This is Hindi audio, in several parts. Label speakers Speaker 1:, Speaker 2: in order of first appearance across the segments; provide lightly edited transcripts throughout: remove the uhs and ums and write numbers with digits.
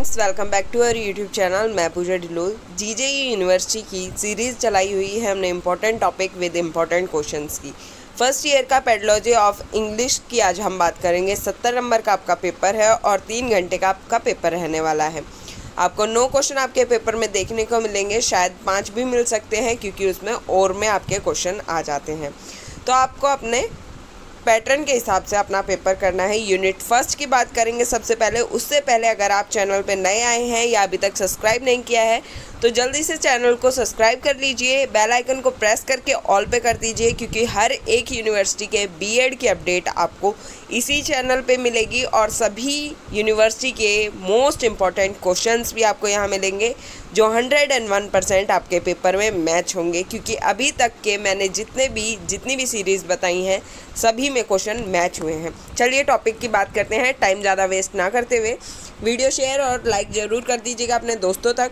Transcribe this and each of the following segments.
Speaker 1: Friends, welcome back to our YouTube channel. मैं पूजा ढिल्लों। जीजेई यूनिवर्सिटी की सीरीज़ चलाई हुई है हमने important topic with important questions की। फर्स्ट ईयर का पेडोलॉजी ऑफ इंग्लिश की आज हम बात करेंगे। 70 नंबर का आपका पेपर है और 3 घंटे का आपका पेपर रहने वाला है। आपको 9 क्वेश्चन आपके पेपर में देखने को मिलेंगे, शायद 5 भी मिल सकते हैं क्योंकि उसमें और में आपके क्वेश्चन आ जाते हैं। तो आपको अपने पैटर्न के हिसाब से अपना पेपर करना है। यूनिट फर्स्ट की बात करेंगे सबसे पहले। उससे पहले अगर आप चैनल पे नए आए हैं या अभी तक सब्सक्राइब नहीं किया है तो जल्दी से चैनल को सब्सक्राइब कर लीजिए, बेल आइकन को प्रेस करके ऑल पे कर दीजिए क्योंकि हर एक यूनिवर्सिटी के बीएड की अपडेट आपको इसी चैनल पे मिलेगी और सभी यूनिवर्सिटी के मोस्ट इम्पॉर्टेंट क्वेश्चंस भी आपको यहाँ मिलेंगे जो 101% आपके पेपर में मैच होंगे, क्योंकि अभी तक के मैंने जितनी भी सीरीज़ बताई हैं सभी में क्वेश्चन मैच हुए हैं। चलिए टॉपिक की बात करते हैं, टाइम ज़्यादा वेस्ट ना करते हुए। वीडियो शेयर और लाइक ज़रूर कर दीजिएगा अपने दोस्तों तक।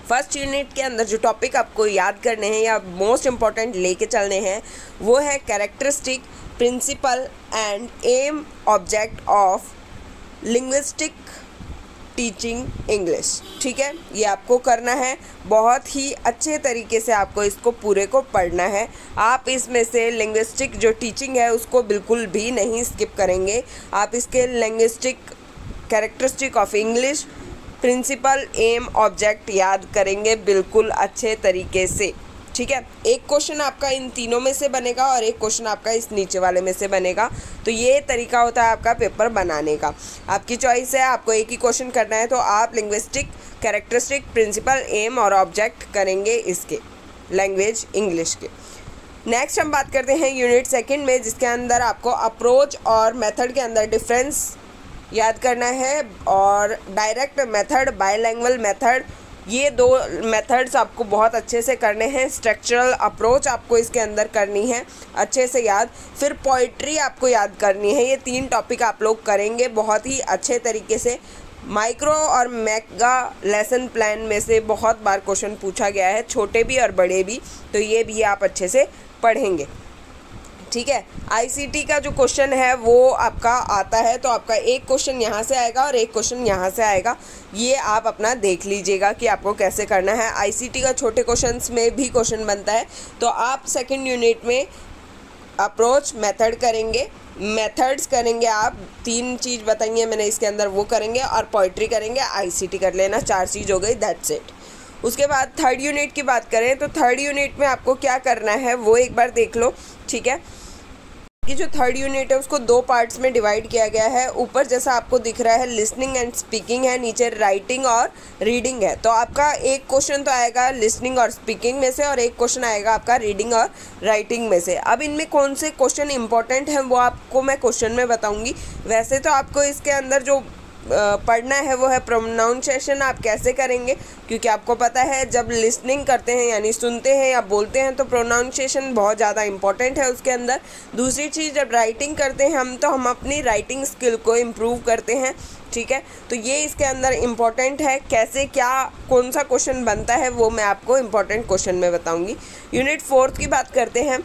Speaker 1: फर्स्ट यूनिट के अंदर जो टॉपिक आपको याद करने हैं या मोस्ट इम्पॉर्टेंट लेके चलने हैं वो है characteristic, principle and aim objective of linguistic teaching English. ठीक है, ये आपको करना है। बहुत ही अच्छे तरीके से आपको इसको पूरे को पढ़ना है। आप इसमें से लिंग्विस्टिक जो टीचिंग है उसको बिल्कुल भी नहीं स्किप करेंगे। आप इसके linguistic, characteristic of English, principle, aim, objective याद करेंगे बिल्कुल अच्छे तरीके से। ठीक है, एक क्वेश्चन आपका इन तीनों में से बनेगा और एक क्वेश्चन आपका इस नीचे वाले में से बनेगा। तो ये तरीका होता है आपका पेपर बनाने का। आपकी चॉइस है, आपको एक ही क्वेश्चन करना है तो आप लिंग्विस्टिक, कैरेक्टरिस्टिक, प्रिंसिपल, एम और ऑब्जेक्ट करेंगे इसके लैंग्वेज इंग्लिश के। नेक्स्ट हम बात करते हैं यूनिट सेकेंड में, जिसके अंदर आपको अप्रोच और मेथड के अंदर डिफरेंस याद करना है और डायरेक्ट मेथड, बायलैंग्वेज मेथड, ये 2 मेथड्स आपको बहुत अच्छे से करने हैं। स्ट्रक्चरल अप्रोच आपको इसके अंदर करनी है अच्छे से याद। फिर पोइट्री आपको याद करनी है। ये 3 टॉपिक आप लोग करेंगे बहुत ही अच्छे तरीके से। माइक्रो और मेगा लेसन प्लान में से बहुत बार क्वेश्चन पूछा गया है, छोटे भी और बड़े भी, तो ये भी आप अच्छे से पढ़ेंगे। ठीक है, आईसीटी का जो क्वेश्चन है वो आपका आता है तो आपका एक क्वेश्चन यहाँ से आएगा और एक क्वेश्चन यहाँ से आएगा। ये आप अपना देख लीजिएगा कि आपको कैसे करना है। आईसीटी का छोटे क्वेश्चंस में भी क्वेश्चन बनता है तो आप सेकंड यूनिट में अप्रोच, मेथड करेंगे, मेथड्स करेंगे। आप 3 चीज़ बताइए मैंने इसके अंदर, वो करेंगे और पोइट्री करेंगे, आईसीटी कर लेना। 4 चीज़ हो गई, दैट्स इट। उसके बाद थर्ड यूनिट की बात करें तो थर्ड यूनिट में आपको क्या करना है वो एक बार देख लो। ठीक है, कि जो थर्ड यूनिट है उसको 2 पार्ट्स में डिवाइड किया गया है। ऊपर जैसा आपको दिख रहा है लिसनिंग एंड स्पीकिंग है, नीचे राइटिंग और रीडिंग है। तो आपका एक क्वेश्चन तो आएगा लिसनिंग और स्पीकिंग में से और एक क्वेश्चन आएगा आपका रीडिंग और राइटिंग में से। अब इनमें कौन से क्वेश्चन इंपॉर्टेंट हैं वो आपको मैं क्वेश्चन में बताऊँगी। वैसे तो आपको इसके अंदर जो पढ़ना है वो है प्रोनाउंसिएशन। आप कैसे करेंगे, क्योंकि आपको पता है जब लिसनिंग करते हैं यानी सुनते हैं या बोलते हैं तो प्रोनाउंसिएशन बहुत ज़्यादा इंपॉर्टेंट है उसके अंदर। दूसरी चीज़, जब राइटिंग करते हैं हम तो हम अपनी राइटिंग स्किल को इम्प्रूव करते हैं। ठीक है, तो ये इसके अंदर इम्पॉर्टेंट है। कैसे क्या कौन सा क्वेश्चन बनता है वो मैं आपको इम्पॉर्टेंट क्वेश्चन में बताऊँगी। यूनिट 4 की बात करते हैं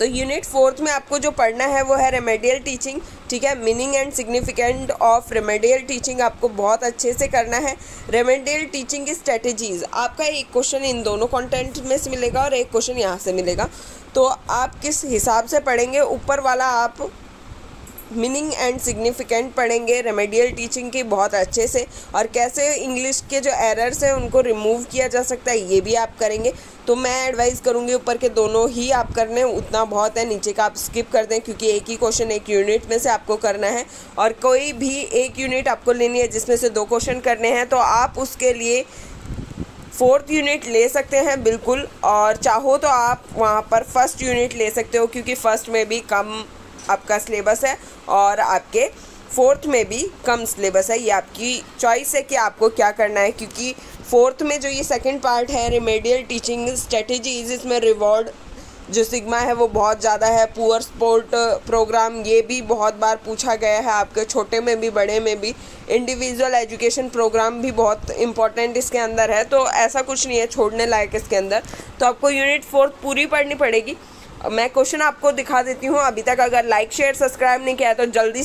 Speaker 1: तो यूनिट 4 में आपको जो पढ़ना है वो है रेमेडियल टीचिंग। ठीक है, meaning and significant of remedial teaching आपको बहुत अच्छे से करना है। रेमेडियल टीचिंग की स्ट्रेटजीज, आपका एक क्वेश्चन इन दोनों कंटेंट में से मिलेगा और एक क्वेश्चन यहाँ से मिलेगा। तो आप किस हिसाब से पढ़ेंगे, ऊपर वाला आप मीनिंग एंड सिग्निफिकेंट पढ़ेंगे रेमेडियल टीचिंग की बहुत अच्छे से, और कैसे इंग्लिश के जो एरर्स हैं उनको रिमूव किया जा सकता है ये भी आप करेंगे। तो मैं एडवाइस करूँगी ऊपर के दोनों ही आप करने, उतना बहुत है, नीचे का आप स्किप कर दें क्योंकि एक ही क्वेश्चन एक यूनिट में से आपको करना है और कोई भी एक यूनिट आपको लेनी है जिसमें से 2 क्वेश्चन करने हैं तो आप उसके लिए 4th यूनिट ले सकते हैं बिल्कुल, और चाहो तो आप वहाँ पर फर्स्ट यूनिट ले सकते हो क्योंकि फर्स्ट में भी कम आपका सिलेबस है और आपके 4th में भी कम सिलेबस है। ये आपकी चॉइस है कि आपको क्या करना है, क्योंकि 4th में जो ये सेकंड पार्ट है रेमेडियल टीचिंग स्ट्रेटजीज, इसमें रिवॉर्ड जो सिग्मा है वो बहुत ज़्यादा है। पुअर स्पोर्ट प्रोग्राम ये भी बहुत बार पूछा गया है आपके, छोटे में भी बड़े में भी। इंडिविजुअल एजुकेशन प्रोग्राम भी बहुत इंपॉर्टेंट इसके अंदर है। तो ऐसा कुछ नहीं है छोड़ने लायक इसके अंदर। तो आपको यूनिट 4 पूरी पढ़नी पड़ेगी। मैं क्वेश्चन आपको दिखा देती हूँ। अभी तक अगर लाइक, शेयर, सब्सक्राइब नहीं किया है तो जल्दी